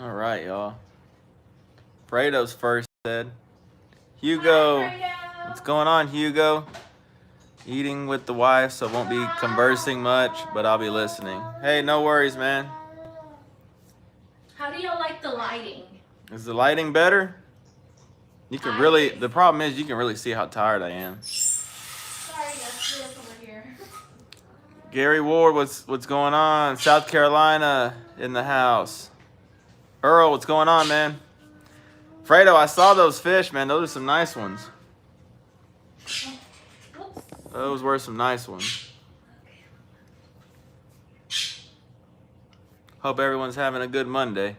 All right, y'all. Fredo's first said. Hugo. Hi, What's going on, Hugo? Eating with the wife, so won't be conversing much, but I'll be listening. Hey, no worries, man. How do y'all like the lighting? Is the lighting better? You can really, the problem is you can really see how tired I am. Sorry, that's this over here. Gary Ward, what's going on? South Carolina in the house. Earl, what's going on, man? Fredo, I saw those fish, man. Those are some nice ones. Those were some nice ones. Hope everyone's having a good Monday.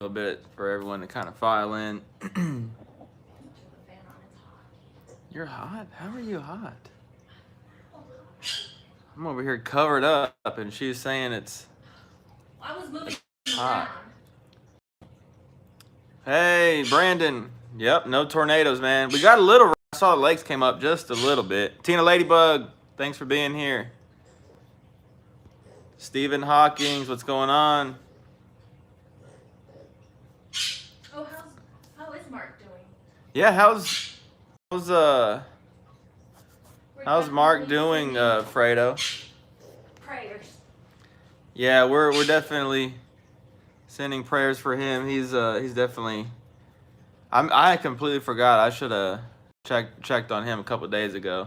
A little bit for everyone to kind of file in. You're hot? How are you hot? I'm over here covered up, and she's saying it's I was moving hot. Hey, Brandon. Yep, no tornadoes, man. We got a little. I saw the lakes came up just a little bit. Tina Ladybug, thanks for being here. Stephen Hawkins, what's going on? Oh, how is Mark doing? Yeah, how's Mark doing, Fredo? Prayers. Yeah, we're definitely sending prayers for him. He's definitely. I completely forgot. I should have checked on him a couple days ago.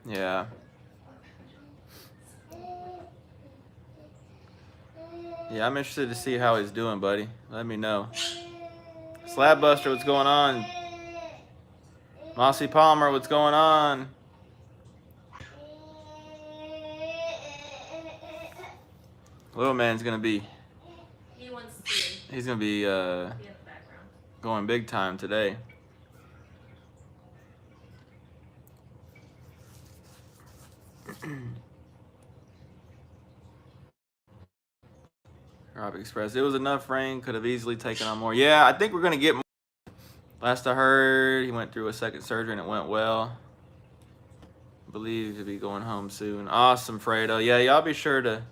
Yeah. Yeah, I'm interested to see how he's doing, buddy. Let me know. Slab Buster, what's going on? Mossy Palmer, what's going on? Little man's gonna be. He wants to. He's gonna be in the background. Going big time today. Rob Express. It was enough rain. Could have easily taken on more. Yeah, I think we're gonna get more. Last I heard, he went through a second surgery and it went well. I believe he'll be going home soon. Awesome, Fredo. Yeah, y'all be sure to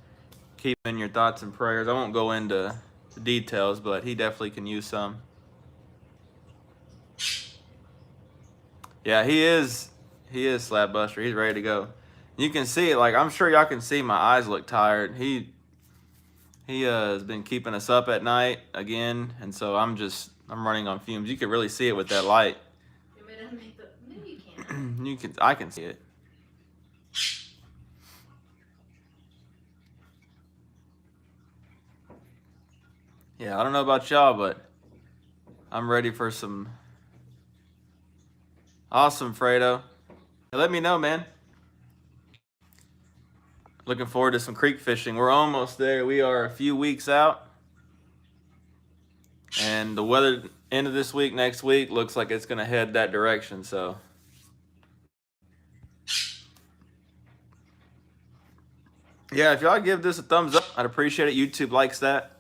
keep in your thoughts and prayers. I won't go into the details, but he definitely can use some. Yeah, he is Slab Buster. He's ready to go. You can see it. Like, I'm sure y'all can see my eyes look tired. He has been keeping us up at night again, and so I'm running on fumes. You can really see it with that light. Maybe you can. I can see it. Yeah, I don't know about y'all, but I'm ready for some awesome, Fredo. Let me know, man. Looking forward to some creek fishing. We're almost there. We are a few weeks out. And the weather end of this week, next week, looks like it's going to head that direction. So, yeah, if y'all give this a thumbs up, I'd appreciate it. YouTube likes that.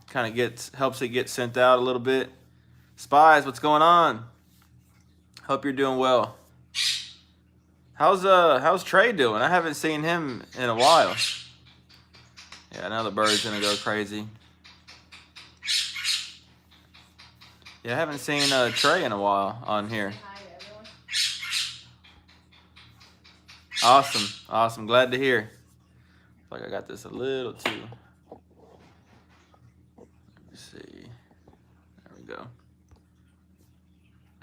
Kind of helps it get sent out a little bit. Spies, what's going on? Hope you're doing well. How's Trey doing? I haven't seen him in a while. Yeah, now the bird's gonna go crazy. Yeah, I haven't seen Trey in a while on here. Awesome. Glad to hear. Like I got this a little too. Let me see. There we go.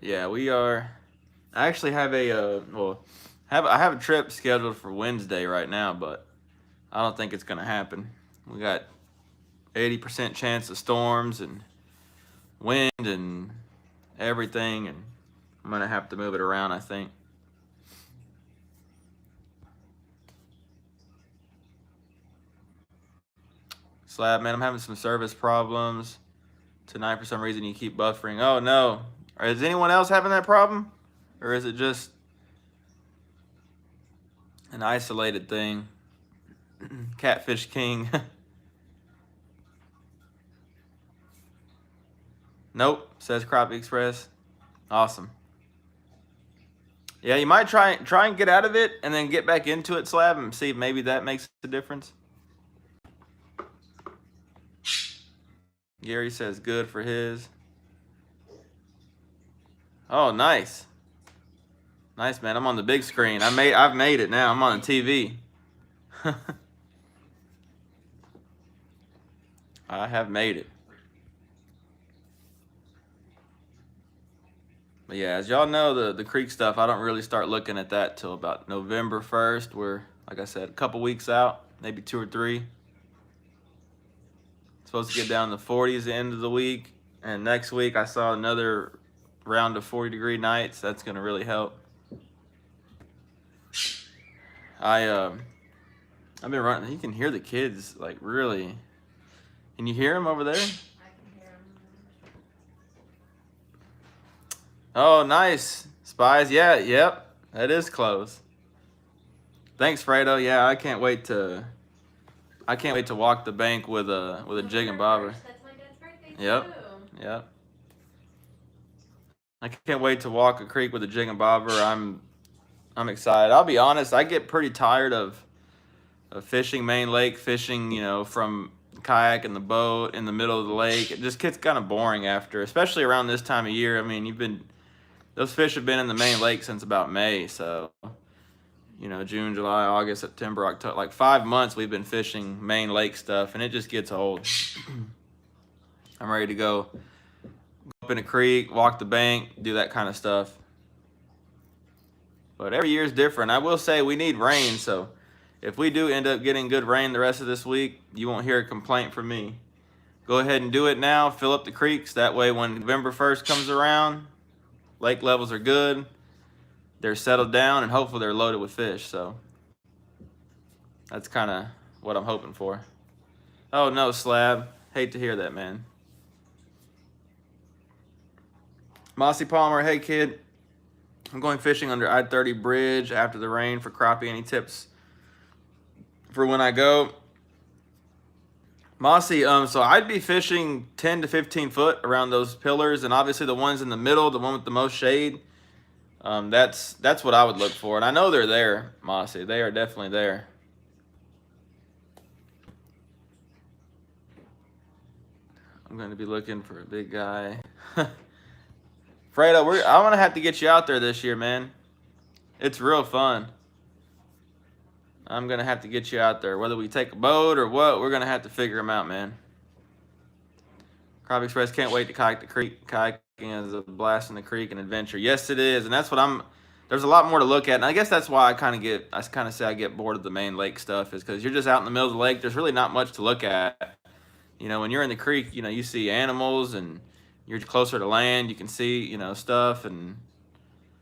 Yeah, we are. I actually have I have a trip scheduled for Wednesday right now, but I don't think it's gonna happen. We got 80% chance of storms and wind and everything, and I'm gonna have to move it around, I think. Slab, man, I'm having some service problems tonight for some reason. You keep buffering. Oh no, is anyone else having that problem, or is it just an isolated thing? Catfish King. Nope, says Crappie Express. Awesome. Yeah, you might try and get out of it and then get back into it, Slab, and see if maybe that makes a difference. Gary says good for his. Oh, nice. Nice, man. I'm on the big screen. I've made it now. I'm on the TV. I have made it. But yeah, as y'all know, the creek stuff, I don't really start looking at that till about November 1st. We're, like I said, a couple weeks out, maybe 2 or 3. Supposed to get down to 40s the end of the week. And next week I saw another round of 40-degree nights. That's going to really help. I've been running. You can hear the kids, like, really. Can you hear them over there? I can hear him. Oh, nice. Spies. Yeah, yep. That is close. Thanks, Fredo. Yeah, I can't wait to walk the bank with a jig and bobber. That's my dad's birthday Yep. too. Yep. I can't wait to walk a creek with a jig and bobber. I'm excited. I'll be honest, I get pretty tired of fishing Main Lake, fishing, from the kayak and the boat in the middle of the lake. It just gets kind of boring after, especially around this time of year. I mean, those fish have been in the Main Lake since about May, so June, July, August, September, October, like 5 months we've been fishing Main Lake stuff, and it just gets old. I'm ready to go up in a creek, walk the bank, do that kind of stuff. But every year is different. I will say we need rain, so if we do end up getting good rain the rest of this week, you won't hear a complaint from me. Go ahead and do it now. Fill up the creeks. That way when November 1st comes around, lake levels are good. They're settled down, and hopefully they're loaded with fish. So that's kind of what I'm hoping for. Oh, no, Slab. Hate to hear that, man. Mossy Palmer, hey, kid. I'm going fishing under I-30 bridge after the rain for crappie. Any tips for when I go? Mossy, so I'd be fishing 10 to 15 foot around those pillars, and obviously the ones in the middle, the one with the most shade, that's what I would look for. And I know they're there, Mossy. They are definitely there. I'm going to be looking for a big guy. Fredo, I'm going to have to get you out there this year, man. It's real fun. I'm going to have to get you out there. Whether we take a boat or what, we're going to have to figure them out, man. Crappie Express can't wait to kayak the creek. Kayaking is a blast in the creek and adventure. Yes, it is. And that's what there's a lot more to look at. And I guess that's why I kind of say I get bored of the Main Lake stuff, is because you're just out in the middle of the lake. There's really not much to look at. When you're in the creek, you see animals, and you're closer to land. You can see, stuff. And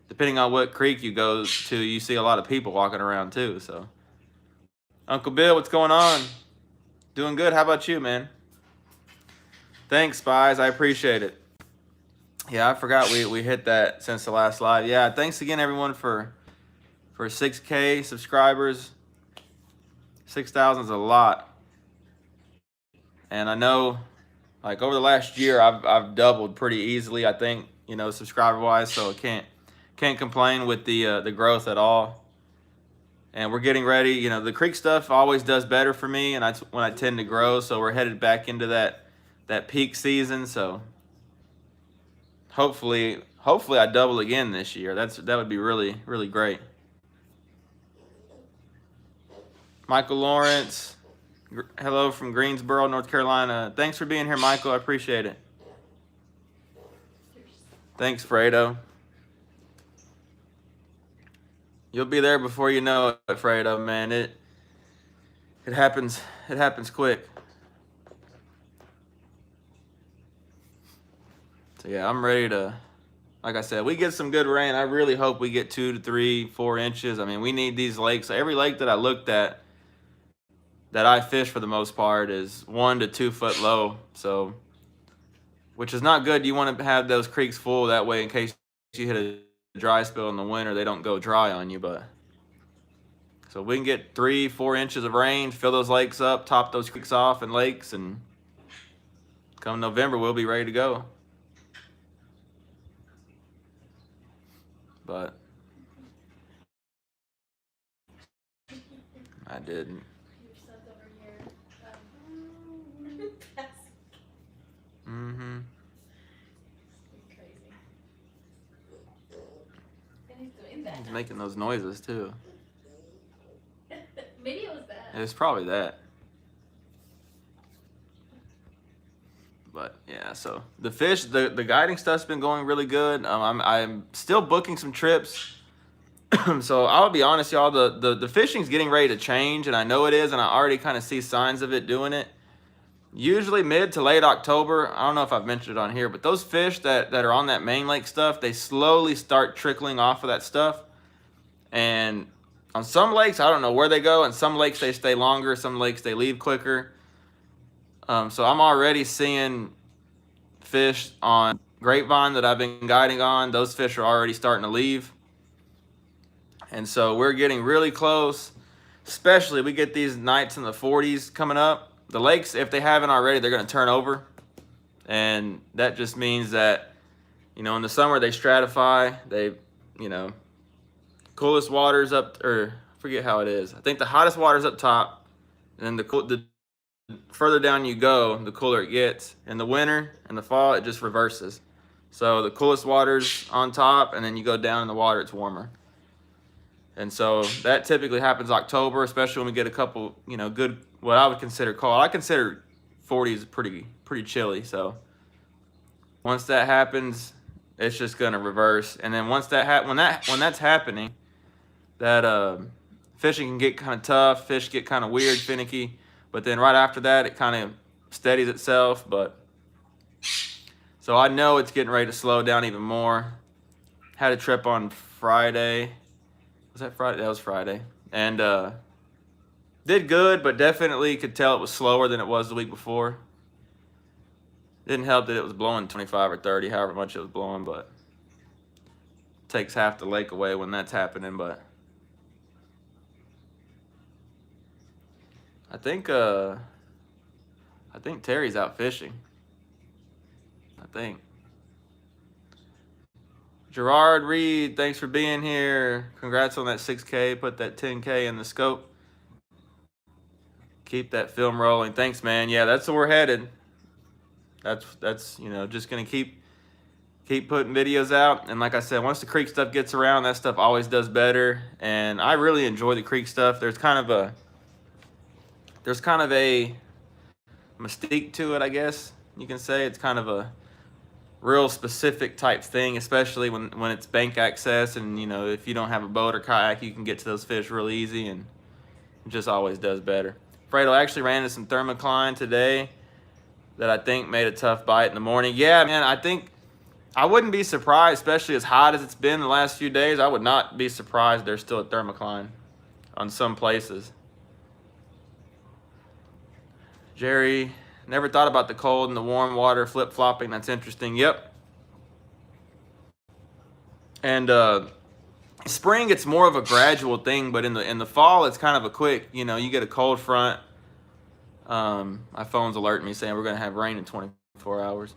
depending on what creek you go to, you see a lot of people walking around too, so. Uncle Bill, what's going on? Doing good. How about you, man? Thanks, Spies. I appreciate it. Yeah, I forgot we hit that since the last live. Yeah, thanks again, everyone, for 6K subscribers. 6,000 is a lot. And I know, like, over the last year, I've doubled pretty easily, I think, subscriber-wise, so I can't complain with the growth at all. And we're getting ready. The creek stuff always does better for me, and that's when I tend to grow. So we're headed back into that peak season. So hopefully I double again this year. That would be really, really great. Michael Lawrence, hello from Greensboro, North Carolina. Thanks for being here, Michael. I appreciate it. Thanks, Fredo. You'll be there before you know it, Fredo, man. It happens quick. So yeah, I'm ready to, like I said, we get some good rain. I really hope we get 2 to 3, 4 inches. I mean, we need these lakes. Every lake that I looked at that I fish for the most part is 1 to 2 foot low. So, which is not good. You want to have those creeks full, that way in case you hit a dry spell in the winter, they don't go dry on you. But so we can get 3, 4 inches of rain, fill those lakes up, top those creeks off and lakes, and come November we'll be ready to go. But I didn't. Your son's over here. Mm-hmm. Crazy. And he's doing that. He's making those noises too. Maybe it was that. It's probably that. But yeah, so the fish, the guiding stuff's been going really good. I'm still booking some trips. So I'll be honest, y'all, the fishing's getting ready to change, and I know it is, and I already kind of see signs of it doing it. Usually mid to late October, I don't know if I've mentioned it on here, but those fish that are on that main lake stuff, they slowly start trickling off of that stuff. And on some lakes, I don't know where they go. And some lakes, they stay longer. Some lakes, they leave quicker. So I'm already seeing fish on Grapevine that I've been guiding on. Those fish are already starting to leave. And so we're getting really close. Especially, we get these nights in the 40s coming up. The lakes, if they haven't already, they're going to turn over. And that just means that, you know, in the summer they stratify. They, you know, coolest water's up, or I forget how it is. I think the hottest water's up top. And then the further down you go, the cooler it gets. In the winter and the fall, it just reverses. So the coolest water's on top, and then you go down in the water, it's warmer. And so that typically happens October, especially when we get a couple, you know, good, what I would consider cold. I consider 40s pretty chilly. So once that happens, it's just gonna reverse. And then once that when that's happening, that fishing can get kind of tough. Fish get kind of weird, finicky. But then right after that, it kind of steadies itself. But so I know it's getting ready to slow down even more. Had a trip on Friday. Was that Friday? That was Friday. And did good, but definitely could tell it was slower than it was the week before. Didn't help that it was blowing 25 or 30, however much it was blowing, but takes half the lake away when that's happening. But I think Terry's out fishing. I think. Gerard Reed, thanks for being here. Congrats on that 6K. Put that 10K in the scope. Keep that film rolling. Thanks, man. Yeah, that's where we're headed. That's you know, just gonna keep putting videos out. And like I said, once the creek stuff gets around, that stuff always does better. And I really enjoy the creek stuff. There's kind of a mystique to it, I guess you can say. It's kind of a real specific type thing, especially when it's bank access, and you know, if you don't have a boat or kayak, you can get to those fish real easy, and it just always does better. Fredo actually ran into some thermocline today that I think made a tough bite in the morning. Yeah, man, I think I wouldn't be surprised, especially as hot as it's been the last few days. I would not be surprised there's still a thermocline on some places. Jerry, never thought about the cold and the warm water flip-flopping. That's interesting. Yep. And spring, it's more of a gradual thing, but in the fall, it's kind of a quick, you know, you get a cold front. My phone's alerting me saying we're going to have rain in 24 hours.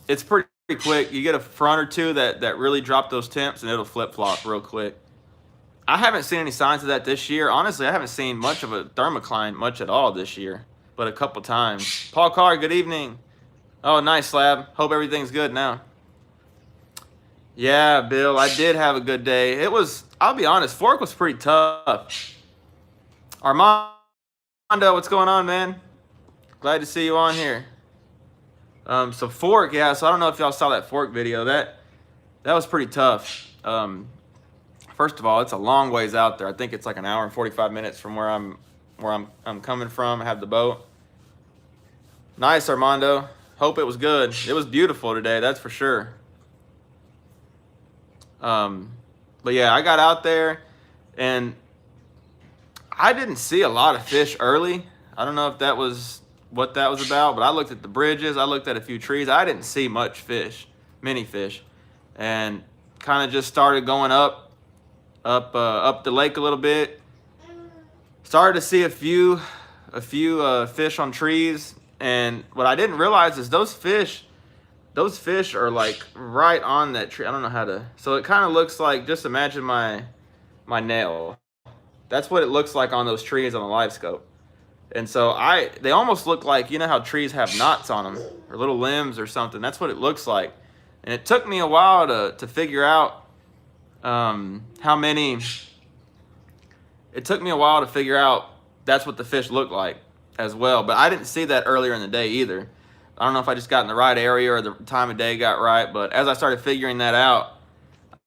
It's pretty quick. You get a front or two that really drop those temps, and it'll flip-flop real quick. I haven't seen any signs of that this year. Honestly, I haven't seen much of a thermocline much at all this year, but a couple times. Paul Carr, good evening. Oh, nice, Slab. Hope everything's good now. Yeah, Bill, I did have a good day. It was, I'll be honest, Fork was pretty tough. Armando, what's going on, man? Glad to see you on here. So Fork, yeah, so I don't know if y'all saw that Fork video. That was pretty tough. First of all, it's a long ways out there. I think it's like an hour and 45 minutes from where I'm coming from. I have the boat. Nice, Armando. Hope it was good. It was beautiful today, that's for sure. But yeah, I got out there and I didn't see a lot of fish early. I don't know if that was what that was about, but I looked at the bridges. I looked at a few trees. I didn't see much fish, many fish, and kind of just started going up the lake a little bit. Started to see a few fish on trees, and what I didn't realize is those fish, those fish are like right on that tree. I don't know how to. So it kind of looks like, just imagine my nail. That's what it looks like on those trees on the live scope. And so they almost look like, you know how trees have knots on them or little limbs or something. That's what it looks like. And it took me a while to figure out how many. It took me a while to figure out that's what the fish looked like as well. But I didn't see that earlier in the day either. I don't know if I just got in the right area or the time of day got right. But as I started figuring that out,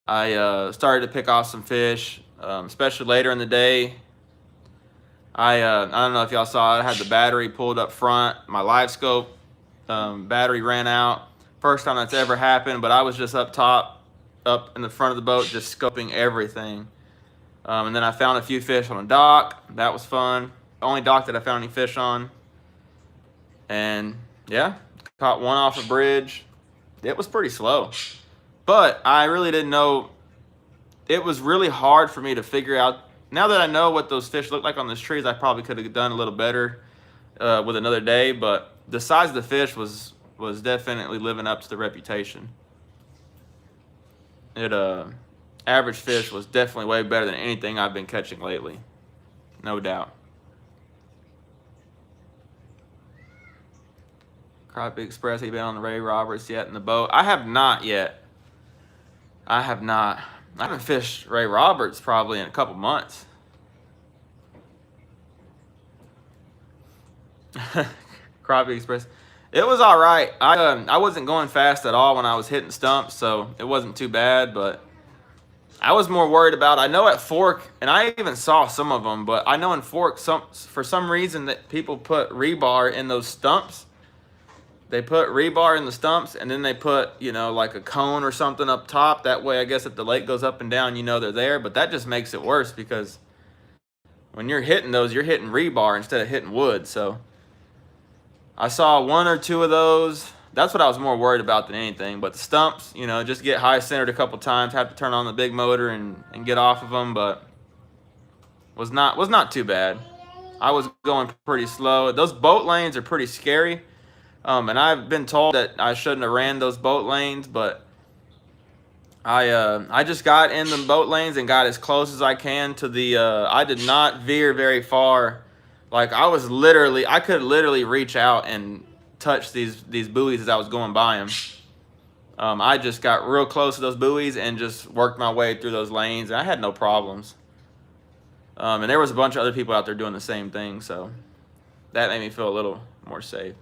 I started to pick off some fish, especially later in the day. I don't know if y'all saw it. I had the battery pulled up front. My live scope battery ran out. First time that's ever happened, but I was just up top, up in the front of the boat, just scoping everything. And then I found a few fish on a dock. That was fun. The only dock that I found any fish on. And yeah, caught one off a bridge. It was pretty slow. But I really didn't know. It was really hard for me to figure out. Now that I know what those fish look like on those trees, I probably could have done a little better with another day. But the size of the fish was definitely living up to the reputation. Average fish was definitely way better than anything I've been catching lately. No doubt. Crappie Express, have you been on the Ray Roberts yet in the boat? I have not yet. I have not. I haven't fished Ray Roberts probably in a couple months. Crappie Express. It was all right. I wasn't going fast at all when I was hitting stumps, so it wasn't too bad, but I was more worried about, I know at Fork, and I even saw some of them, but I know in Fork, for some reason that people put rebar in those stumps. They put rebar in the stumps, and then they put, like a cone or something up top. That way, I guess if the lake goes up and down, they're there. But that just makes it worse because when you're hitting those, you're hitting rebar instead of hitting wood. So I saw one or two of those. That's what I was more worried about than anything. But the stumps, just get high centered a couple times, have to turn on the big motor and get off of them. But was not too bad. I was going pretty slow. Those boat lanes are pretty scary. And I've been told that I shouldn't have ran those boat lanes, but I just got in the boat lanes and got as close as I can to the. I did not veer very far. Like I could literally reach out and touch these buoys as I was going by them. I just got real close to those buoys and just worked my way through those lanes, and I had no problems. And there was a bunch of other people out there doing the same thing, so that made me feel a little more safe.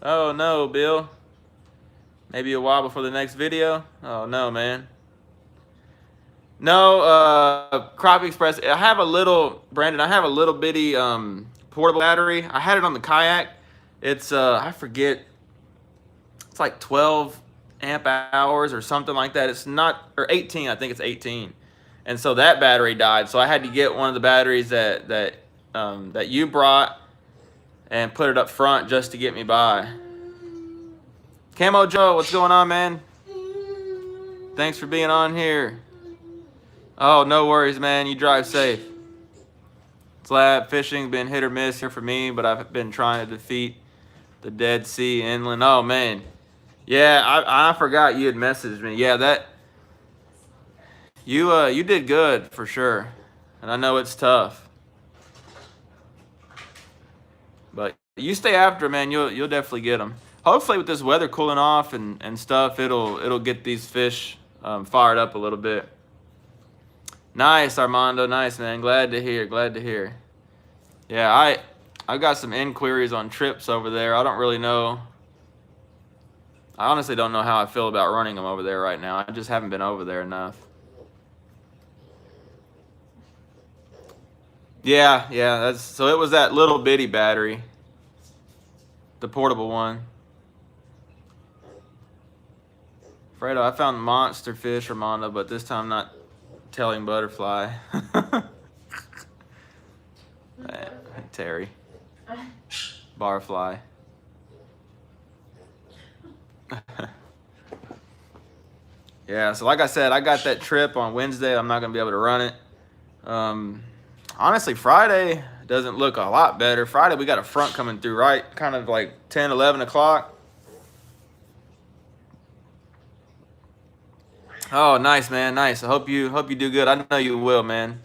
Oh no, Bill. Maybe a while before the next video? Oh no, man. No, Crappie Express. I have a little bitty portable battery. I had it on the kayak. It's I forget. It's like 12 amp hours or something like that. It's not, or 18. I think it's 18. And so that battery died. So I had to get one of the batteries that you brought and put it up front just to get me by. Camo Joe, what's going on, man? Thanks for being on here. Oh, no worries, man. You drive safe. Slab fishing been hit or miss here for me, but I've been trying to defeat the Dead Sea inland. Oh, man. Yeah, I forgot you had messaged me. Yeah, that you did good for sure. And I know it's tough. But you stay after, man. You'll definitely get them. Hopefully, with this weather cooling off and stuff, it'll get these fish fired up a little bit. Nice, Armando. Nice, man. Glad to hear. Glad to hear. Yeah, I got some inquiries on trips over there. I don't really know. I honestly don't know how I feel about running them over there right now. I just haven't been over there enough. Yeah. So it was that little bitty battery, the portable one. Fredo, I found monster fish, Armando, but this time not telling butterfly. Terry. Barfly. Yeah, so like I said, I got that trip on Wednesday. I'm not going to be able to run it. Honestly, Friday, doesn't look a lot better. Friday we got a front coming through, right? Kind of like 10, 11 o'clock. Oh, nice, man, nice. I hope you do good. I know you will, man.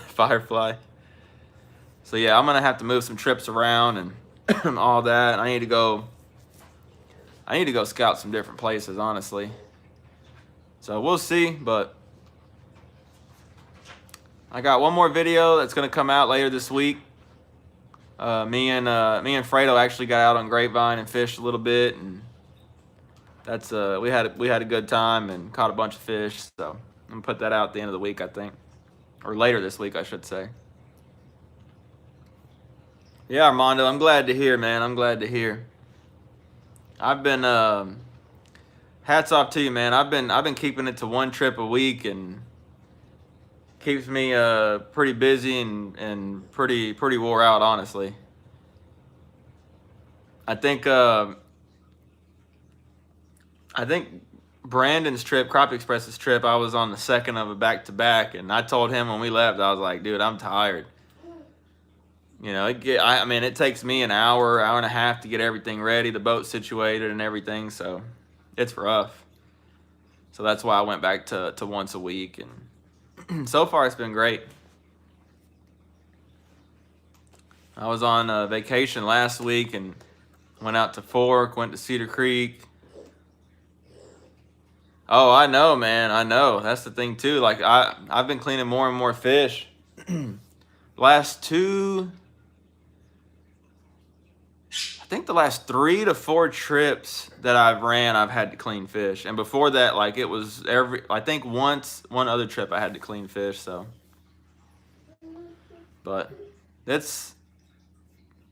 Firefly. So yeah, I'm gonna have to move some trips around and all that. I need to go scout some different places, honestly. So we'll see, but I got one more video that's gonna come out later this week. Me and Fredo actually got out on Grapevine and fished a little bit, and that's we had a good time and caught a bunch of fish. So I'm gonna put that out at the end of the week, I think, or later this week, I should say. Yeah, Armando, I'm glad to hear, man. I'm glad to hear. I've been hats off to you, man. I've been keeping it to one trip a week, and keeps me pretty busy and pretty wore out, honestly. I think Brandon's trip, Crop Express's trip, I was on the second of a back-to-back, and I told him when we left, I was like, dude, I'm tired. You know, it takes me an hour and a half to get everything ready, the boat situated and everything, so it's rough. So that's why I went back to once a week, and so far it's been great. I was on vacation last week and went out to Fork, went to Cedar Creek. Oh, I know, man. I know. That's the thing too. Like I've been cleaning more and more fish. I think the last 3 to 4 trips that I've ran, I've had to clean fish. And before that, like it was I think one other trip I had to clean fish. So, but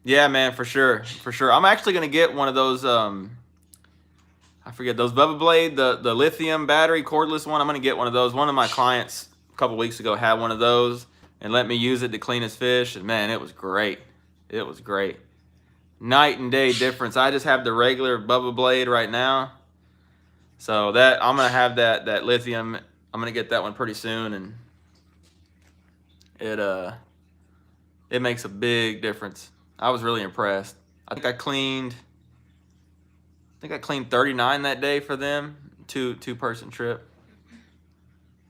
yeah, man, for sure. I'm actually gonna get one of those. I forget those Bubba Blade, the lithium battery cordless one. I'm gonna get one of those. One of my clients a couple weeks ago had one of those and let me use it to clean his fish, and man, it was great. It was great. Night and day difference. I just have the regular Bubba Blade right now, so that I'm gonna have that lithium. I'm gonna get that one pretty soon, and it makes a big difference. I was really impressed. I think I cleaned 39 that day for them, two person trip.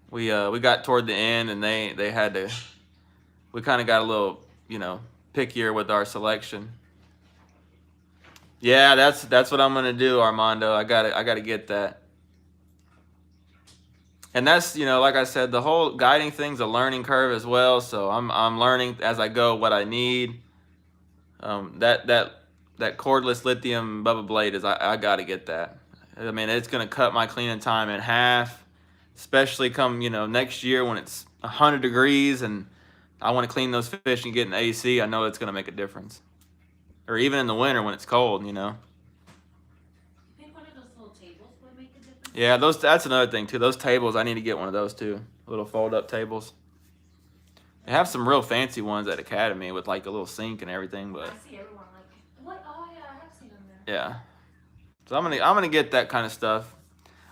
We got toward the end, and they had to. We kind of got a little pickier with our selection. Yeah, that's what I'm gonna do, Armando. I gotta get that. And that's like I said, the whole guiding thing's a learning curve as well. So I'm learning as I go what I need. That cordless lithium Bubba Blade I gotta get that. I mean, it's gonna cut my cleaning time in half, especially come next year when it's 100 degrees and I want to clean those fish and get an AC. I know it's gonna make a difference. Or even in the winter when it's cold, I think one of those little tables would make a difference. Yeah, that's another thing too. Those tables, I need to get one of those too. Little fold-up tables. They have some real fancy ones at Academy with like a little sink and everything, but I see everyone like, what? Oh yeah, I have seen them there. yeah. So I'm gonna get that kind of stuff.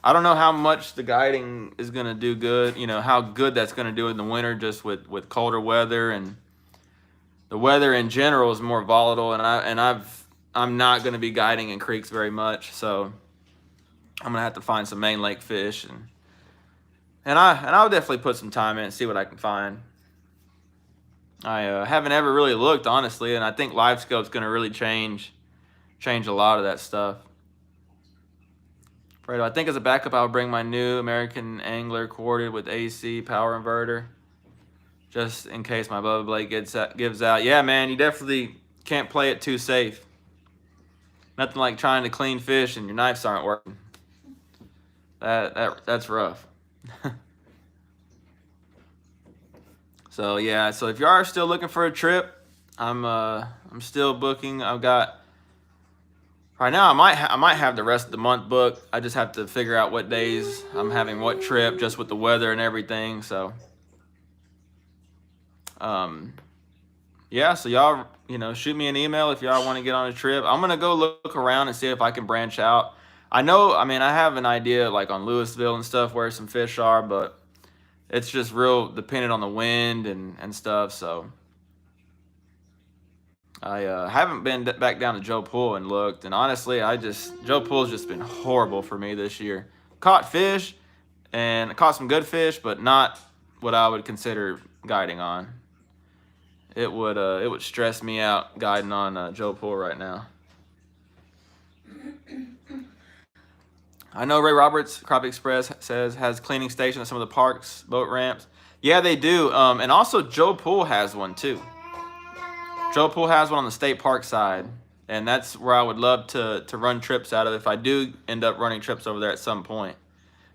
I don't know how much the guiding is gonna do good. How good that's gonna do in the winter, just with colder weather, and the weather in general is more volatile, and I'm not gonna be guiding in creeks very much, so I'm gonna have to find some main lake fish, and I'll definitely put some time in and see what I can find. I haven't ever really looked, honestly, and I think LiveScope's gonna really change a lot of that stuff. Fredo, I think as a backup, I'll bring my new American Angler corded with AC power inverter, just in case my Bubba Blade gives out. Yeah, man, you definitely can't play it too safe. Nothing like trying to clean fish and your knives aren't working. That's rough. So yeah, so if you are still looking for a trip, I'm still booking. I've got right now. I might have the rest of the month booked. I just have to figure out what days I'm having what trip, just with the weather and everything. So yeah, so y'all shoot me an email if y'all want to get on a trip. I'm gonna go look around and see if I can branch out. I have an idea like on Louisville and stuff where some fish are, but it's just real dependent on the wind and stuff. So I haven't been back down to Joe Pool and looked. And honestly, Joe Pool's just been horrible for me this year. Caught fish and caught some good fish, but not what I would consider guiding on. It would stress me out guiding on Joe Pool right now. I know Ray Roberts, Crappie Express, says has cleaning station at some of the parks, boat ramps. Yeah, they do. And also Joe Pool has one too. Joe Pool has one on the state park side, and that's where I would love to run trips out of if I do end up running trips over there at some point.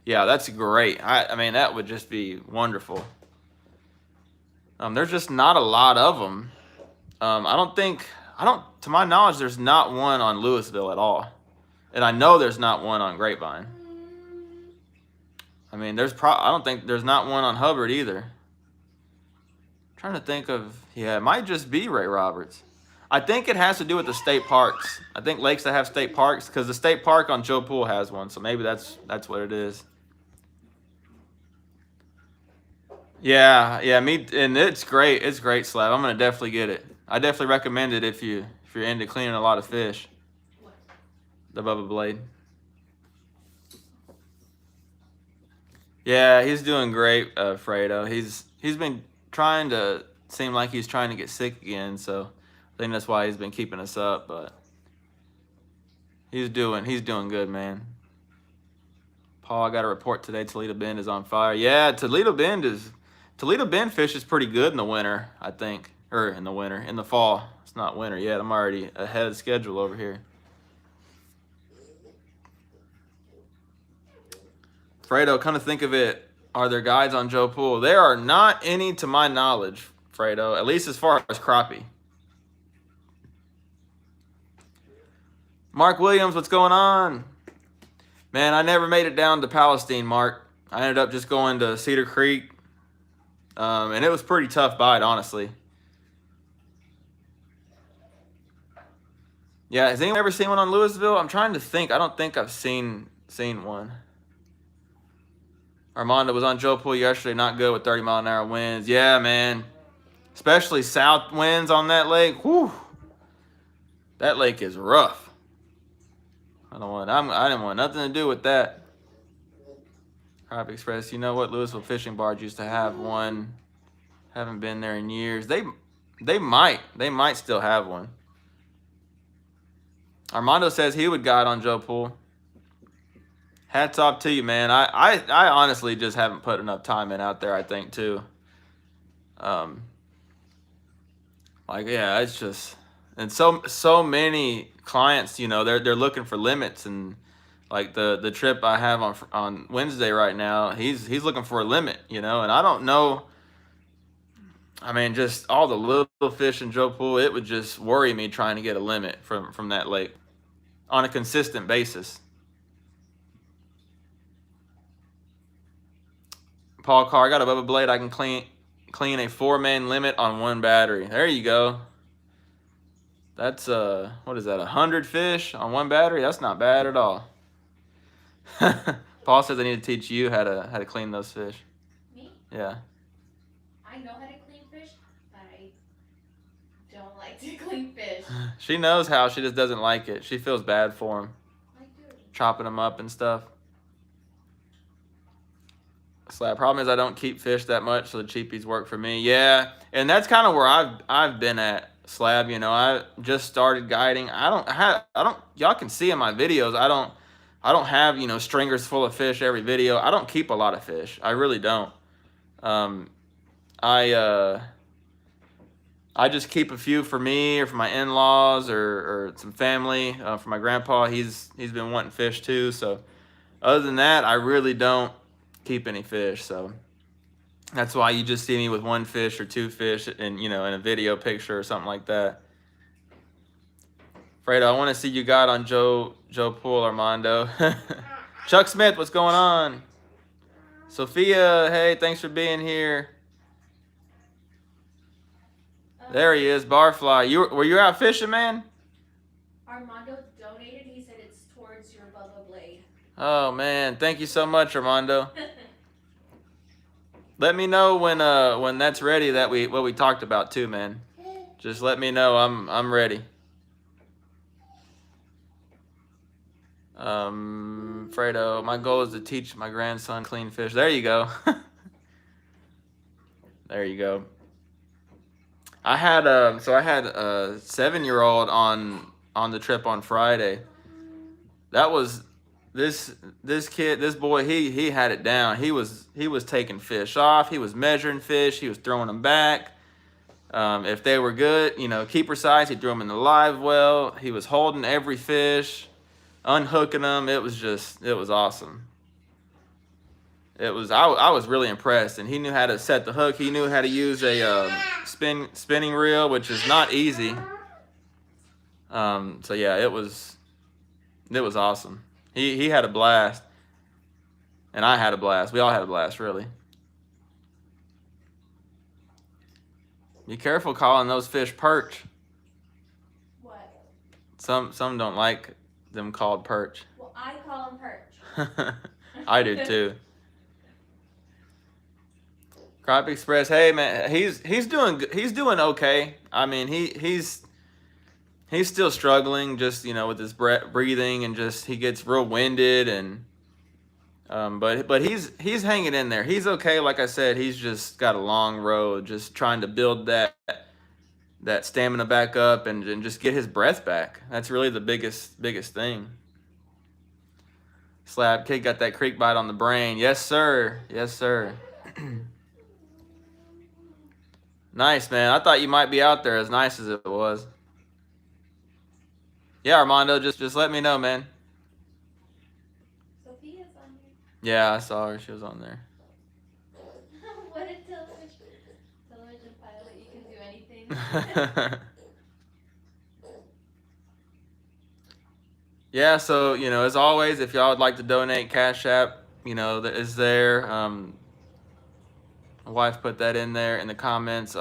Yeah, that's great. I mean, that would just be wonderful. There's just not a lot of them. To my knowledge, there's not one on Louisville at all. And I know there's not one on Grapevine. I mean, I don't think there's not one on Hubbard either. I'm trying to think of, it might just be Ray Roberts. I think it has to do with the state parks. I think lakes that have state parks, because the state park on Joe Pool has one, so maybe that's what it is. Yeah, and it's great. It's great, Slab. I'm gonna definitely get it. I definitely recommend it if you're into cleaning a lot of fish. The Bubba Blade. Yeah, he's doing great, Fredo. He's been trying to seem like he's trying to get sick again, so I think that's why he's been keeping us up. But he's doing good, man. Paul, I got a report today. Toledo Bend is on fire. Yeah, Toledo Bend fish is pretty good in the winter, I think. Or in the fall. It's not winter yet. I'm already ahead of schedule over here. Fredo, come to think of it, are there guides on Joe Pool? There are not any to my knowledge, Fredo, at least as far as crappie. Mark Williams, what's going on? Man, I never made it down to Palestine, Mark. I ended up just going to Cedar Creek. And it was pretty tough bite, honestly. Yeah, has anyone ever seen one on Louisville? I'm trying to think. I don't think I've seen one. Armando was on Joe Pool yesterday. Not good with 30-mile-an-hour winds. Yeah, man. Especially south winds on that lake. Whew. That lake is rough. I didn't want nothing to do with that. Crappie Express. You know what? Louisville Fishing Barge used to have one. Haven't been there in years. They might still have one. Armando says he would guide on Joe Pool. Hats off to you, man. I honestly just haven't put enough time in out there, I think, too. It's just, and so many clients, they're looking for limits, and like the trip I have on Wednesday right now, he's looking for a limit, and I don't know. I mean, just all the little fish in Joe Pool, it would just worry me trying to get a limit from that lake on a consistent basis. Paul Carr, I got a Bubba Blade. I can clean a 4-man limit on one battery. There you go. That's what is that? 100 fish on one battery? That's not bad at all. Paul says I need to teach you how to clean those fish. Me? Yeah. I know how to clean fish, but I don't like to clean fish. She knows how. She just doesn't like it. She feels bad for them. I do. Chopping them up and stuff. Slab. Problem is I don't keep fish that much, so the cheapies work for me. Yeah, and that's kind of where I've been at, Slab. I just started guiding. I don't. Y'all can see in my videos. I don't have stringers full of fish every video. I don't keep a lot of fish. I really don't. I just keep a few for me or for my in-laws or some family. For my grandpa, he's been wanting fish too. So other than that, I really don't keep any fish. So that's why you just see me with 1 fish or 2 fish in a video picture or something like that. Fredo, I want to see you guide on Joe Pool, Armando. Chuck Smith, what's going on? Sophia, hey, thanks for being here. There he is, Barfly. Were you out fishing, man? Armando donated. He said it's towards your Bubba Blade. Oh man, thank you so much, Armando. Let me know when that's ready. What we talked about too, man. Just let me know. I'm ready. Fredo, my goal is to teach my grandson clean fish. There you go. There you go. I had a 7-year-old on the trip on Friday. That was this kid, this boy, he had it down. He was taking fish off, he was measuring fish, he was throwing them back. If they were good, keeper size, he threw them in the live well. He was holding every fish, unhooking them. It was awesome. I was really impressed, and he knew how to set the hook. He knew how to use a spinning reel, which is not easy. So yeah, it was awesome. He had a blast, and I had a blast. We all had a blast, really. Be careful calling those fish perch. What? Some don't like them called perch. Well, I call them perch. I do too. Crop Express, hey man, he's doing okay. I mean, he's still struggling, just with his breathing, and just he gets real winded, and but he's hanging in there. He's okay. Like I said, he's just got a long road, just trying to build that stamina back up, and just get his breath back. That's really the biggest thing. Slab Kid got that creek bite on the brain. Yes sir. Yes sir. Nice, man. I thought you might be out there, as nice as it was. Yeah, Armando, just let me know, man. Sophia's on here. Yeah, I saw her. She was on there. What a television pilot. You can do anything. Yeah, so, as always, if y'all would like to donate, Cash App, that is there. My wife put that in there in the comments.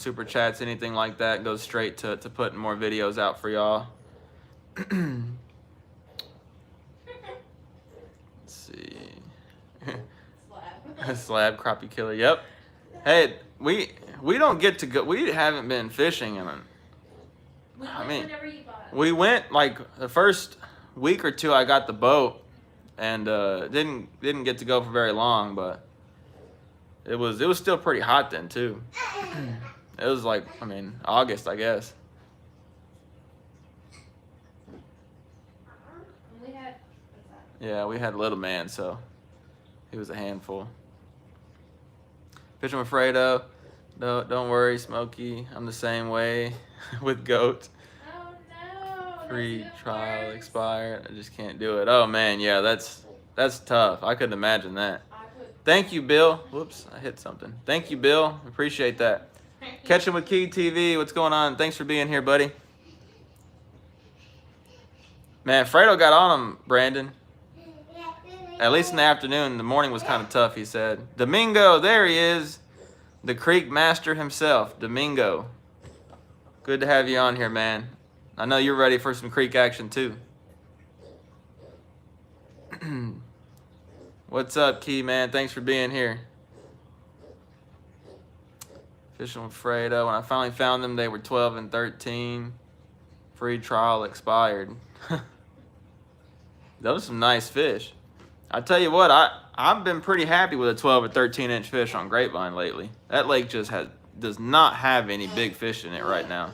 Super chats, anything like that goes straight to putting more videos out for y'all. Let's see. Slab crappie killer. Yep. Hey, we don't get to go. We haven't been fishing in Whenever you bought it. we went like the first week or two. I got the boat, and didn't get to go for very long, but it was still pretty hot then too. It was like, August, I guess. We had, Yeah, we had little man, so he was a handful. Fishing with Fredo. No, don't worry, Smokey. I'm the same way with goat. oh no. Free that's trial worse. expired. I just can't do it. Oh man, yeah, that's tough. I couldn't imagine that. Thank you, Bill. Whoops, I hit something. Thank you, Bill. Appreciate that. Catching with Key TV. What's going on? Thanks for being here, buddy. Man, Fredo got on him, Brandon. At least in the afternoon. The morning was kind of tough, he said. Domingo, there he is. The Creek Master himself, Domingo. Good to have you on here, man. I know you're ready for some creek action, too. What's up, Key, man? Thanks for being here. Fishing with Fredo. When I finally found them, they were 12 and 13. Free trial expired. Those are some nice fish. I tell you what, I've been pretty happy with a 12 or 13 inch fish on Grapevine lately. That lake just does not have any big fish in it right now.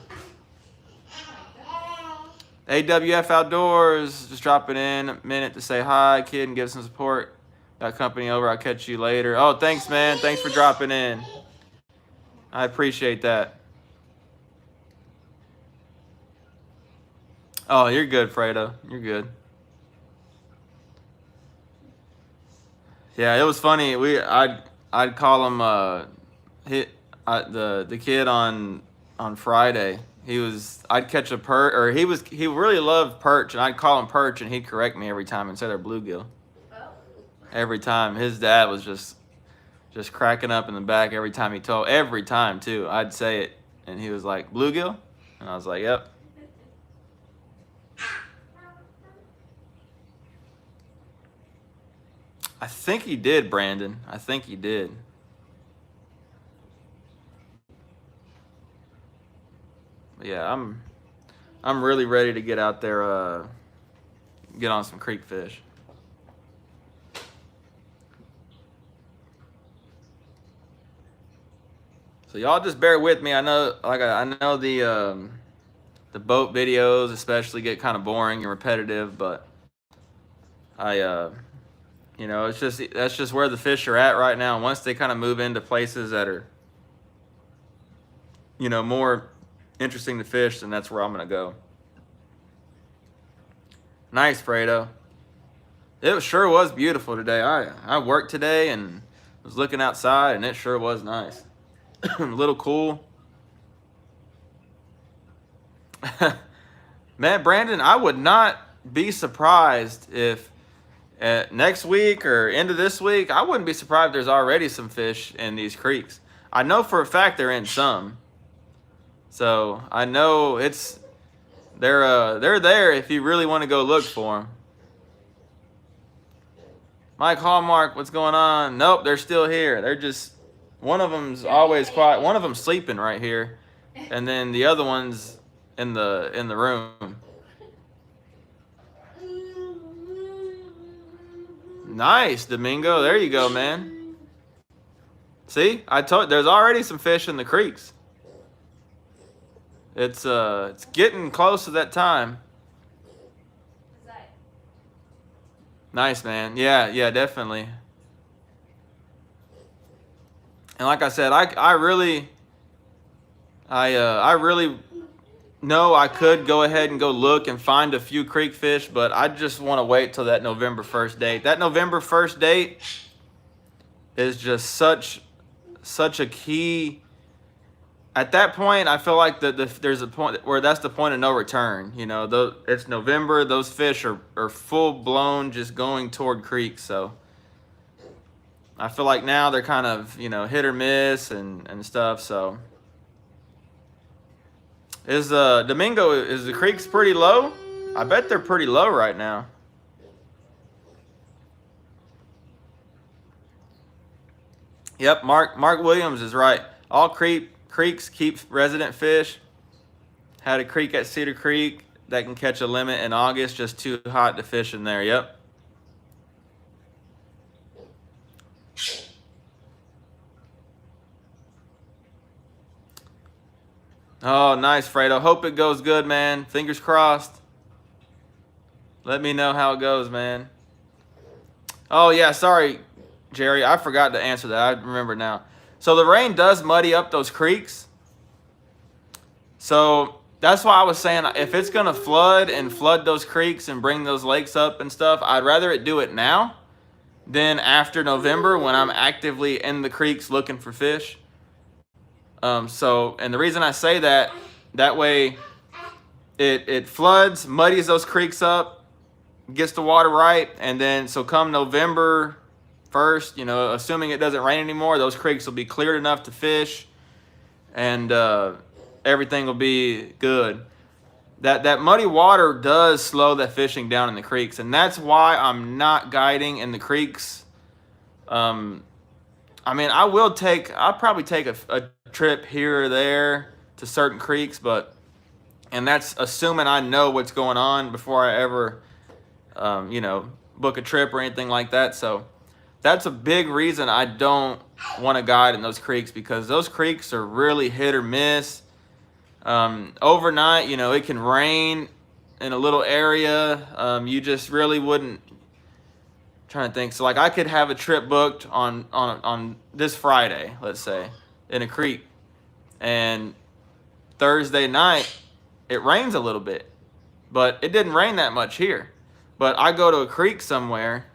AWF Outdoors, just dropping in a minute to say hi, kid, and give some support. Got company over. I'll catch you later. Oh, thanks, man. Thanks for dropping in. I appreciate that. Oh, you're good, Fredo. You're good. Yeah, it was funny. I'd call him the kid on Friday. I'd catch a perch, or he really loved perch, and I'd call him perch, and he'd correct me every time and say they're bluegill. Oh. Every time. His dad was just cracking up in the back every time he told. Every time too. I'd say it, and he was like, bluegill, and I was like, yep. I think he did, Brandon. I think he did. Yeah, I'm really ready to get out there, get on some creek fish. So y'all just bear with me. I know, I know the boat videos especially get kind of boring and repetitive, but you know, that's just where the fish are at right now. Once they kind of move into places that are, you know, more interesting to fish, then that's where I'm gonna go. Nice, Fredo. It sure was beautiful today. I worked today and was looking outside, and it sure was nice. A little cool. Man, Brandon, I would not be surprised if next week or end of this week, I wouldn't be surprised if there's already some fish in these creeks. I know for a fact they're in some. So I know they're there if you really want to go look for them. Mike Hallmark, what's going on? Nope, they're still here. They're just, one of them's always quiet. One of them's sleeping right here, and then the other one's in the room. Nice, Domingo. There you go, man. See, I told there's already some fish in the creeks. It's getting close to that time. Nice, man. Yeah, definitely. And like I said, I really know I could go ahead and go look and find a few creek fish, but I just want to wait till that November 1st date. That November 1st date is just such a key. At that point, I feel like there's a point where that's the point of no return. You know, it's November. Those fish are full blown just going toward creeks. So I feel like now they're kind of, you know, hit or miss and stuff. So is Domingo, is the creeks pretty low? I bet they're pretty low right now. Yep, Mark Williams is right. All creeks keep resident fish. Had a creek at Cedar Creek that can catch a limit in August, just too hot to fish in there. Yep. Oh, nice, Fredo. Hope it goes good, man. Fingers crossed. Let me know how it goes, man. Oh, yeah, sorry, Jerry. I forgot to answer that. I remember now. So the rain does muddy up those creeks. So that's why I was saying if it's going to flood those creeks and bring those lakes up and stuff, I'd rather it do it now than after November when I'm actively in the creeks looking for fish. And the reason I say that way it floods, muddies those creeks up, gets the water right, and then so come November 1st, you know, assuming it doesn't rain anymore, those creeks will be cleared enough to fish, and everything will be good. That muddy water does slow that fishing down in the creeks, and that's why I'm not guiding in the creeks. I mean, I'll probably take a trip here or there to certain creeks, and that's assuming I know what's going on before I ever, you know, book a trip or anything like that. So that's a big reason I don't want to guide in those creeks, because those creeks are really hit or miss. Overnight, you know, it can rain in a little area. You just really wouldn't. Trying to think. So like I could have a trip booked on this Friday, let's say, in a creek, and Thursday night it rains a little bit, but it didn't rain that much here. But I go to a creek somewhere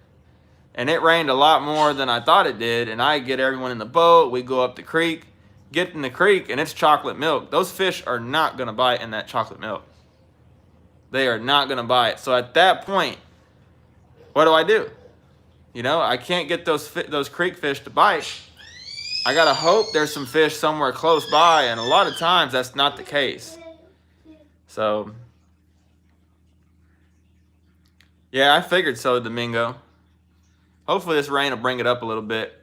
and it rained a lot more than I thought it did, and I get everyone in the boat, we go up the creek, get in the creek, and it's chocolate milk. Those fish are not going to bite in that chocolate milk. They are not going to bite. So at that point, what do? You know, I can't get those creek fish to bite. I got to hope there's some fish somewhere close by, and a lot of times that's not the case. So, yeah, I figured so, Domingo. Hopefully this rain will bring it up a little bit.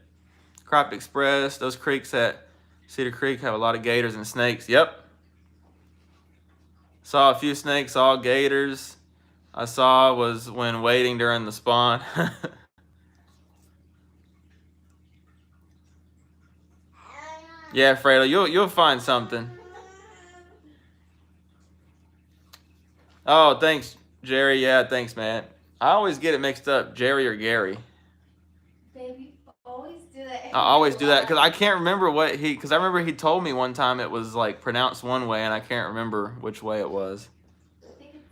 Crappie Express, those creeks at Cedar Creek have a lot of gators and snakes. Yep. Saw a few snakes, saw gators. I saw was when waiting during the spawn. Yeah, Fredo, you'll find something. Oh, thanks, Jerry. Yeah, thanks, man. I always get it mixed up, Jerry or Gary. Baby, always do that. I always do that because I can't remember because I remember he told me one time it was like pronounced one way and I can't remember which way it was. I think it's.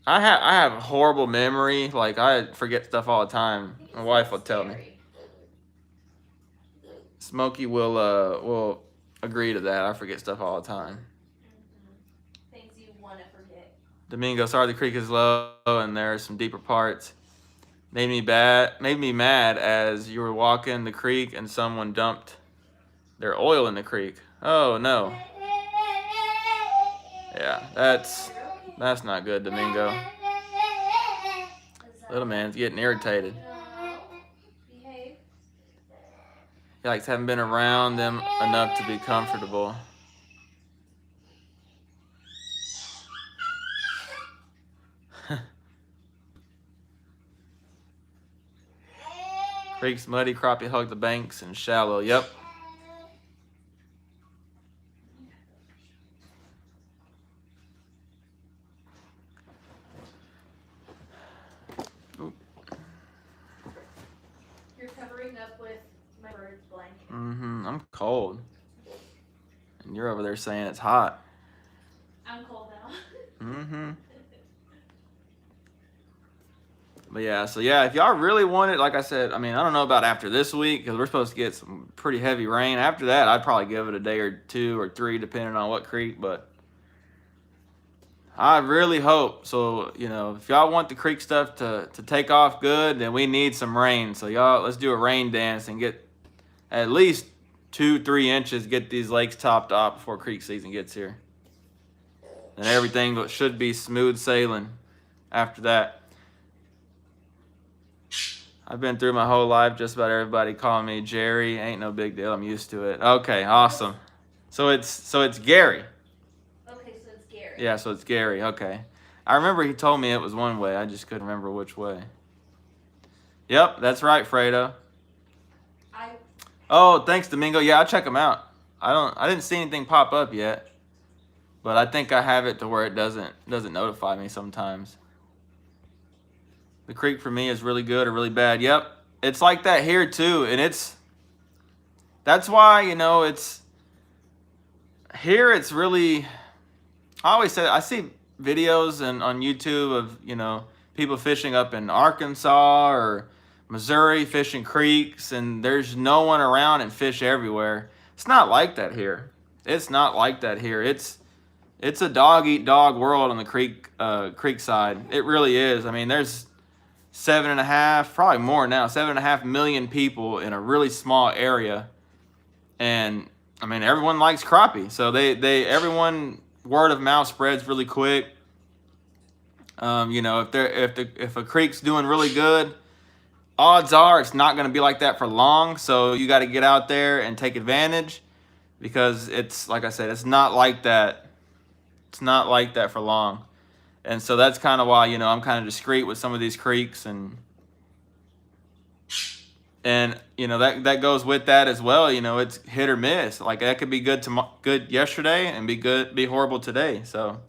I have horrible memory. Like I forget stuff all the time. My wife will tell me. Smokey will agree to that. I forget stuff all the time. Things you want to forget. Domingo, sorry the creek is low and there are some deeper parts. Made me mad as you were walking the creek and someone dumped their oil in the creek. Oh no. Yeah, that's not good, Domingo. Little man's getting irritated. Behave. He likes haven't been around them enough to be comfortable. Creek's muddy, crappie hug the banks and shallow. Yep. You're covering up with my bird's blanket. I'm cold. And you're over there saying it's hot. I'm cold now. But yeah, so yeah, if y'all really want it, like I said, I mean, I don't know about after this week because we're supposed to get some pretty heavy rain. After that, I'd probably give it a day or 2 or 3, depending on what creek. But I really hope so. You know, if y'all want the creek stuff to take off good, then we need some rain. So y'all, let's do a rain dance and get at least 2-3 inches. Get these lakes topped off before creek season gets here, and everything should be smooth sailing after that. I've been through my whole life, just about everybody calling me Jerry. Ain't no big deal. I'm used to it. Okay, awesome. So it's Gary. Okay, so it's Gary. Yeah, so it's Gary. Okay. I remember he told me it was one way. I just couldn't remember which way. Yep, that's right, Fredo. Oh, thanks, Domingo. Yeah, I'll check them out. I didn't see anything pop up yet, but I think I have it to where it doesn't notify me sometimes. The creek for me is really good or really bad. Yep, it's like that here too, and that's why, you know, it's really. I always say I see videos on YouTube of, you know, people fishing up in Arkansas or Missouri fishing creeks, and there's no one around and fish everywhere. It's not like that here. It's not like that here. It's a dog eat dog world on the creek side. It really is. I mean, there's 7.5, probably more now, 7.5 million people in a really small area, and I mean everyone likes crappie, so everyone word of mouth spreads really quick. You know, if a creek's doing really good, odds are it's not going to be like that for long. So you got to get out there and take advantage, because it's like I said, it's not like that. It's not like that for long. And so that's kind of why, you know, I'm kind of discreet with some of these creeks, and you know, that goes with that as well. You know, it's hit or miss. Like that could be good yesterday and be horrible today. So,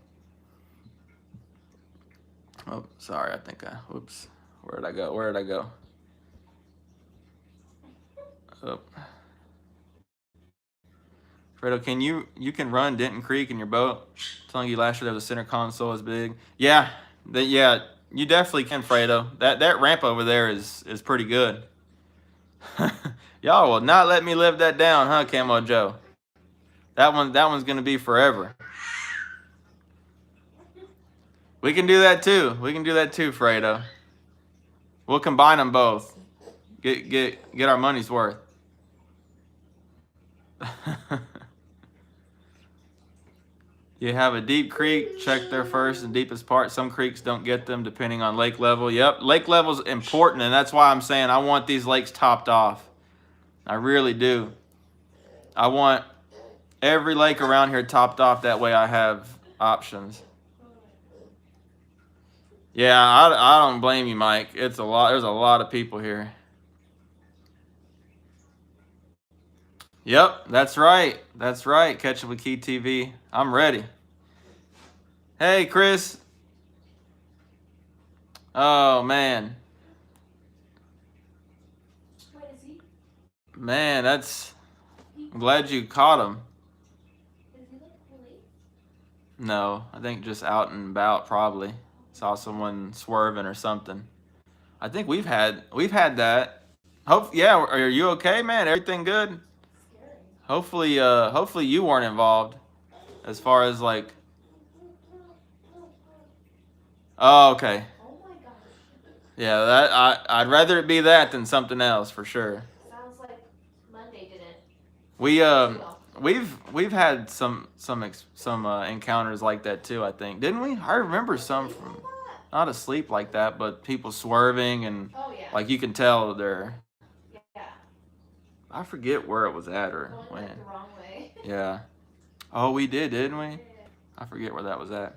oh, sorry, whoops. Where did I go? Oh. Fredo, you can run Denton Creek in your boat? Telling you last year there was a center console as big. Yeah, you definitely can, Fredo. That ramp over there is pretty good. Y'all will not let me live that down, huh, Camo Joe? That one's gonna be forever. We can do that too. Fredo. We'll combine them both. Get our money's worth. You have a deep creek, check their first and deepest part. Some creeks don't get them depending on lake level. Yep, lake level's important, and that's why I'm saying I want these lakes topped off. I really do. I want every lake around here topped off. That way I have options. Yeah, I don't blame you, Mike. It's a lot. There's a lot of people here. Yep, that's right. That's right. Catch up with Key TV. I'm ready. Hey, Chris. Oh man, Wait, is he? man, that's. I'm glad you caught him. Is he like police? No, I think just out and about probably. Saw someone swerving or something. I think we've had that. Hope yeah, are you okay, man? Everything good? Scary. Hopefully you weren't involved as far as like. Oh, okay. Oh my gosh. Yeah, I'd rather it be that than something else for sure. Sounds like Monday didn't. We Well. we've had some encounters like that too. I think didn't we? I remember some from not asleep like that, but people swerving and Oh yeah. like you can tell they're. Yeah. I forget where it was at or Going when. like the wrong way. Yeah. Oh, we did, didn't we? Yeah. I forget where that was at.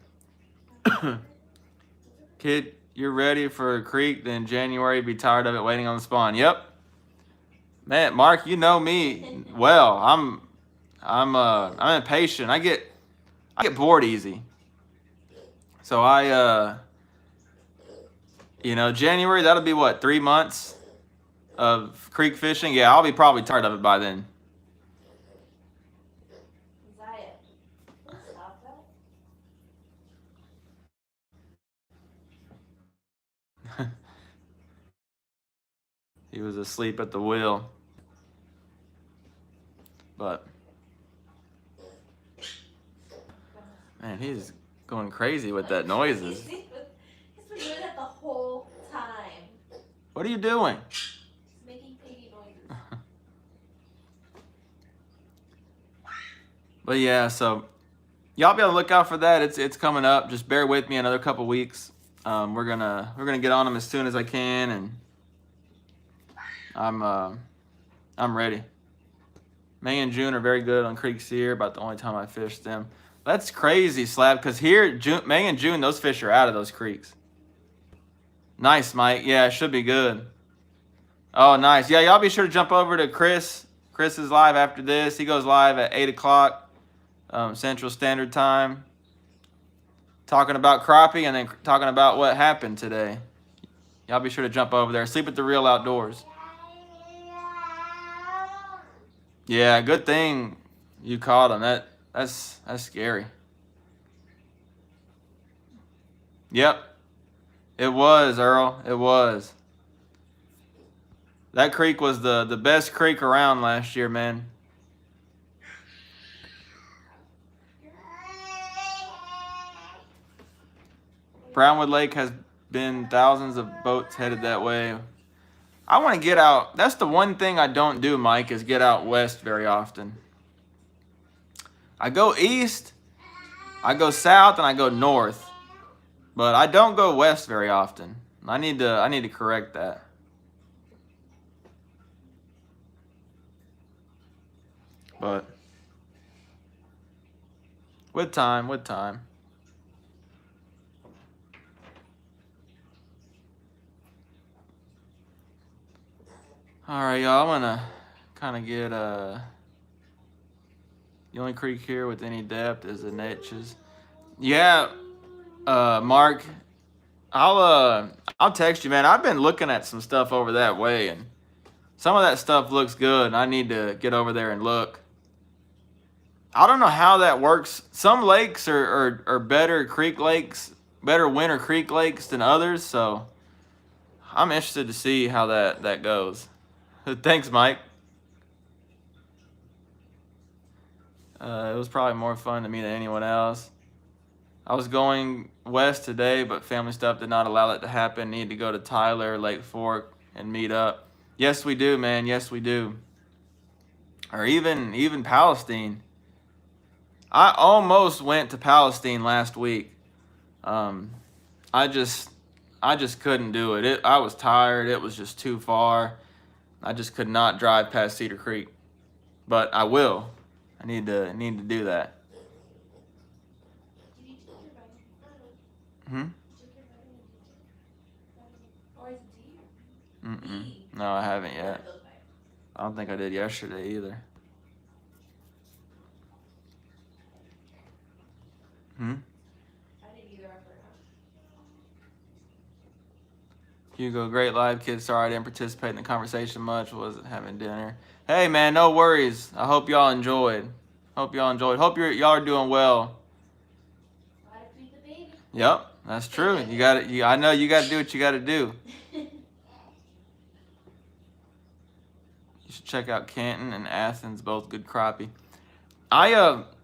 Kid, you're ready for a creek, then January be tired of it waiting on the spawn. Yep. Man, Mark, you know me well. I'm impatient. I get bored easy. So January, that'll be what, 3 months of creek fishing? Yeah, I'll be probably tired of it by then. Zaya, stop that. He was asleep at the wheel. But man, he's going crazy with that noises. He's been doing that the whole time. What are you doing? He's making piggy noises. But yeah, so y'all be on the lookout for that. It's coming up. Just bear with me another couple weeks. We're gonna get on them as soon as I can, and I'm ready. May and June are very good on creeks here. About the only time I fished them. That's crazy, Slab. Because here, May and June, those fish are out of those creeks. Nice, Mike. Yeah, it should be good. Oh, nice. Yeah, y'all be sure to jump over to Chris. Chris is live after this. He goes live at 8 o'clock Central Standard Time. Talking about crappie and then talking about what happened today. Y'all be sure to jump over there. Sleep at the Real Outdoors. Yeah, good thing you caught him. That's scary. Yep. It was, Earl. It was. That creek was the best creek around last year, man. Brownwood Lake has been thousands of boats headed that way. I want to get out. That's the one thing I don't do, Mike, is get out west very often. I go east, I go south, and I go north. But I don't go west very often. I need to correct that. But with time. All right, y'all. I'm gonna kind of get the only creek here with any depth is the niches. Yeah, Mark. I'll text you, man. I've been looking at some stuff over that way, and some of that stuff looks good. And I need to get over there and look. I don't know how that works. Some lakes are better creek lakes, better winter creek lakes than others. So I'm interested to see how that goes. Thanks, Mike. It was probably more fun to me than anyone else. I was going west today, but family stuff did not allow that to happen. Need to go to Tyler, Lake Fork, and meet up. Yes, we do, man. Yes, we do. Or even Palestine. I almost went to Palestine last week. I just couldn't do it. I was tired. It was just too far. I just could not drive past Cedar Creek. But I will. I need to do that. No, I haven't yet. I don't think I did yesterday either. I didn't either. I forgot. Hugo, great live, kid. Sorry I didn't participate in the conversation much. Wasn't having dinner. Hey, man, no worries. I hope y'all enjoyed. Hope y'all y'all are doing well. Gotta feed the baby. Yep, that's true. You got it. I know you got to do what you got to do. You should check out Canton and Athens, both good crappie.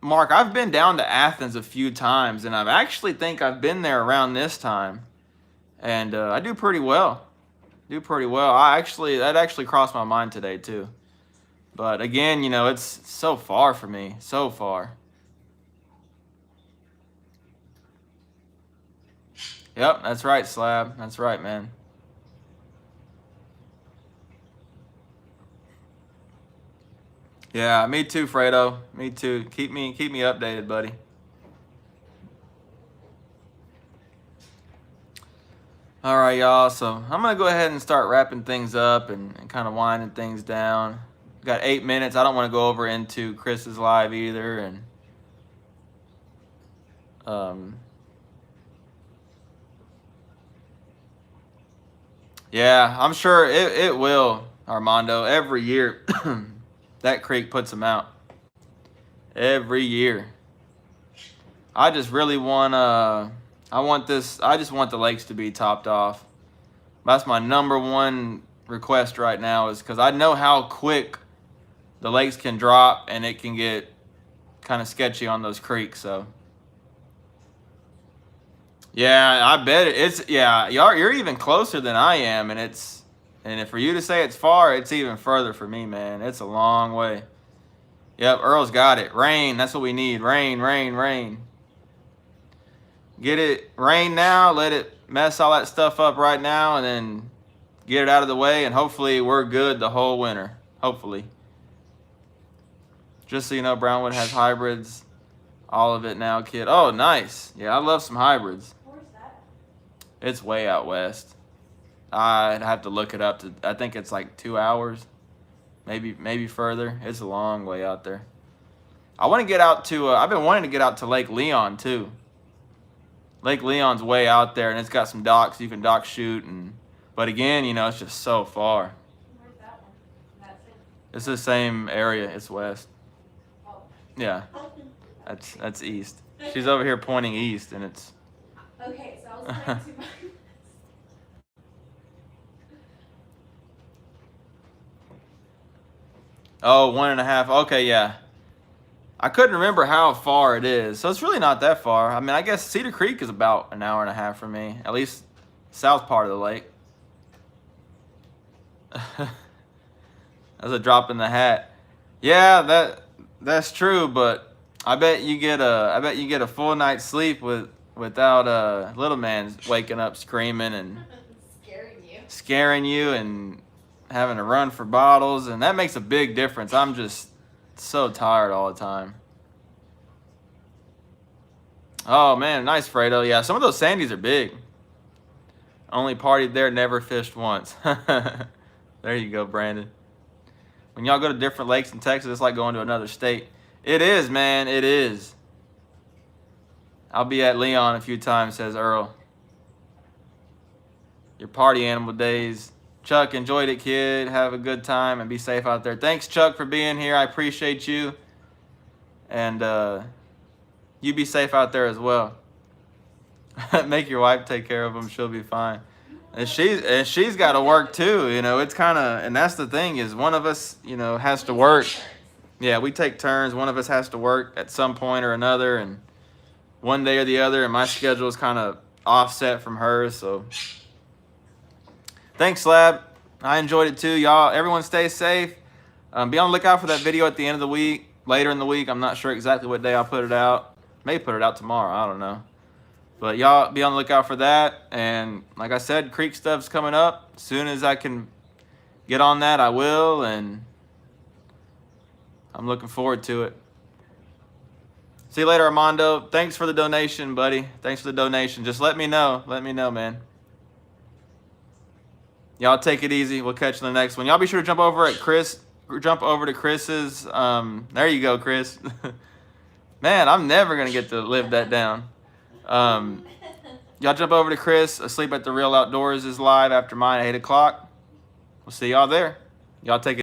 Mark, I've been down to Athens a few times, and I actually think I've been there around this time, and I do pretty well. That actually crossed my mind today too, but again, you know, it's so far for me, so far. Yep, that's right, Slab. That's right, man. Yeah, me too, Fredo. Me too. Keep me updated, buddy. All right, y'all. So I'm gonna go ahead and start wrapping things up and kind of winding things down. Got 8 minutes. I don't want to go over into Chris's live either, and yeah, I'm sure it will, Armando. Every year, that creek puts them out. Every year. I just really want I just want the lakes to be topped off. That's my number one request right now, is because I know how quick the lakes can drop and it can get kind of sketchy on those creeks. So yeah, I bet it's you're even closer than I am, and if for you to say it's far, it's even further for me, man. It's a long way. Yep, Earl's got it. Rain, that's what we need. Rain, rain, rain. Get it rain now, let it mess all that stuff up right now, and then get it out of the way, and hopefully we're good the whole winter. Hopefully. Just so you know, Brownwood has hybrids. All of it now, kid. Oh, nice. Yeah, I love some hybrids. Where's that? It's way out west. I'd have to look it up. I think it's like 2 hours. Maybe further. It's a long way out there. I want to get out to, I've been wanting to get out to Lake Leon too. Lake Leon's way out there, and it's got some docks. You can dock shoot, but again, you know, it's just so far. Where's that one? That's it. It's the same area. It's west. Oh. Yeah, that's east. She's over here pointing east, and it's. Okay, so I was trying to. Oh, 1.5. Okay, yeah. I couldn't remember how far it is, so it's really not that far. I mean, I guess Cedar Creek is about an hour and a half from me, at least south part of the lake. That's a drop in the hat. Yeah, that's true, but I bet you get a full night's sleep without little man waking up screaming and scaring you and having to run for bottles, and that makes a big difference. I'm just so tired all the time. Oh man, nice, Fredo. Yeah, some of those sandies are big. Only partied there, never fished once. There you go, Brandon. When y'all go to different lakes in Texas, it's like going to another state. It is, man, it is. I'll be at Leon a few times, says Earl. Your party animal days. Chuck, enjoyed it, kid. Have a good time and be safe out there. Thanks, Chuck, for being here. I appreciate you. And you be safe out there as well. Make your wife take care of them. She'll be fine. And she's got to work too. You know, it's kind of, and that's the thing is one of us, you know, has to work. Yeah, we take turns. One of us has to work at some point or another, and one day or the other. And my schedule is kind of offset from hers, so. Thanks, Slab. I enjoyed it too, y'all. Everyone stay safe. Be on the lookout for that video at the end of the week, later in the week. I'm not sure exactly what day I'll put it out. May put it out tomorrow. I don't know. But y'all be on the lookout for that. And like I said, creek stuff's coming up. As soon as I can get on that, I will. And I'm looking forward to it. See you later, Armando. Thanks for the donation, buddy. Thanks for the donation. Just let me know. Let me know, man. Y'all take it easy. We'll catch you in the next one. Y'all be sure to jump over to Chris's. There you go, Chris. Man, I'm never going to get to live that down. Y'all jump over to Chris. Asleep at the Real Outdoors is live after mine at 8 o'clock. We'll see y'all there. Y'all take it.